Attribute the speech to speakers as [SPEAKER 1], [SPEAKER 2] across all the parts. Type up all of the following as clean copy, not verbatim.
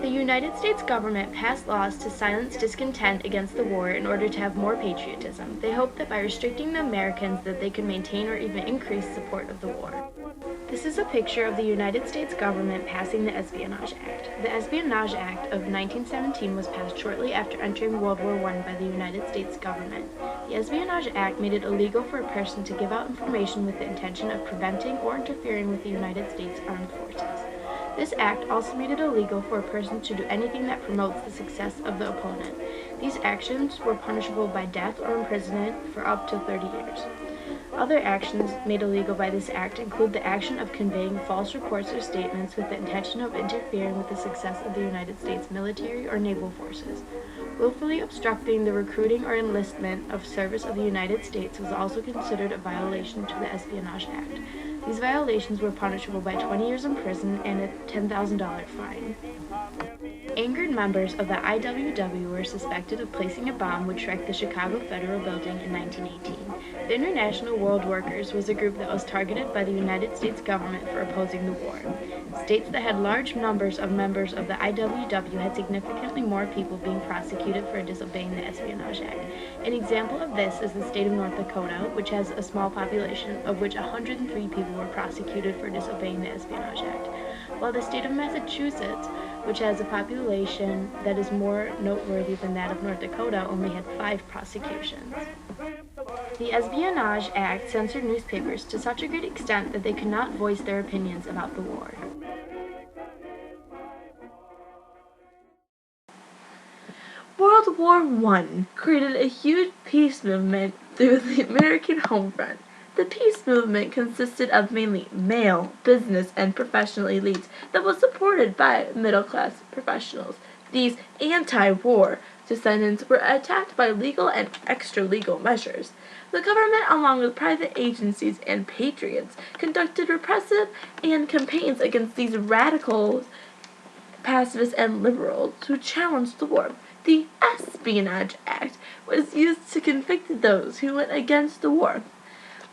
[SPEAKER 1] The United States government passed laws to silence discontent against the war in order to have more patriotism. They hoped that by restricting the Americans that they could maintain or even increase support of the war. This is a picture of the United States government passing the Espionage Act. The Espionage Act of 1917 was passed shortly after entering World War I by the United States government. The Espionage Act made it illegal for a person to give out information with the intention of preventing or interfering with the United States Armed Forces. This act also made it illegal for a person to do anything that promotes the success of the opponent. These actions were punishable by death or imprisonment for up to 30 years. Other actions made illegal by this act include the action of conveying false reports or statements with the intention of interfering with the success of the United States military or naval forces. Willfully obstructing the recruiting or enlistment of service of the United States was also considered a violation to the Espionage Act. These violations were punishable by 20 years in prison and a $10,000 fine. Angered members of the IWW were suspected of placing a bomb which wrecked the Chicago Federal Building in 1918. The International World Workers was a group that was targeted by the United States government for opposing the war. States that had large numbers of members of the IWW had significantly more people being prosecuted for disobeying the Espionage Act. An example of this is the state of North Dakota, which has a small population, of which 103 people were prosecuted for disobeying the Espionage Act, while the state of Massachusetts, which has a population that is more noteworthy than that of North Dakota, only had 5 prosecutions. The Espionage Act censored newspapers to such a great extent that they could not voice their opinions about the war.
[SPEAKER 2] World War I created a huge peace movement through the American home front. The peace movement consisted of mainly male, business, and professional elites that was supported by middle-class professionals. These anti-war descendants were attacked by legal and extra-legal measures. The government, along with private agencies and patriots, conducted repressive and campaigns against these radicals, pacifists, and liberals who challenged the war. The Espionage Act was used to convict those who went against the war.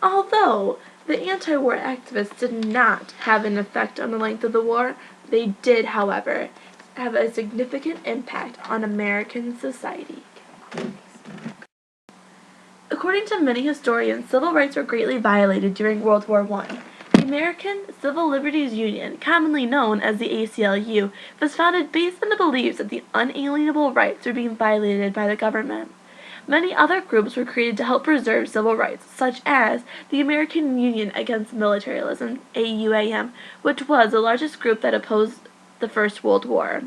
[SPEAKER 2] Although the anti-war activists did not have an effect on the length of the war, they did, however, have a significant impact on American society. According to many historians, civil rights were greatly violated during World War I. The American Civil Liberties Union, commonly known as the ACLU, was founded based on the beliefs that the unalienable rights were being violated by the government. Many other groups were created to help preserve civil rights, such as the American Union Against Militarism, AUAM, which was the largest group that opposed the First World War.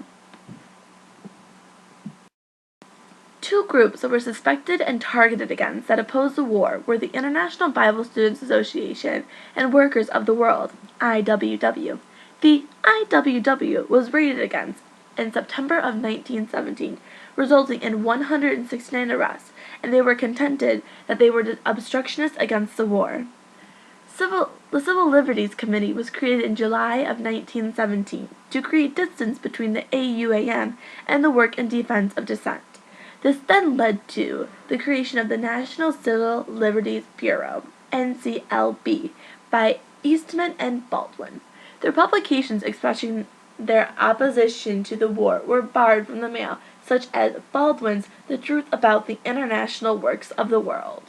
[SPEAKER 2] 2 groups that were suspected and targeted against that opposed the war were the International Bible Students Association and Workers of the World, IWW. The IWW was raided against in September of 1917, resulting in 169 arrests, and they were contended that they were obstructionists against the war. The Civil Liberties Committee was created in July of 1917 to create distance between the AUAM and the work in defense of dissent. This then led to the creation of the National Civil Liberties Bureau, NCLB, by Eastman and Baldwin. Their publications expressing their opposition to the war were barred from the mail, such as Baldwin's The Truth About the International Works of the World.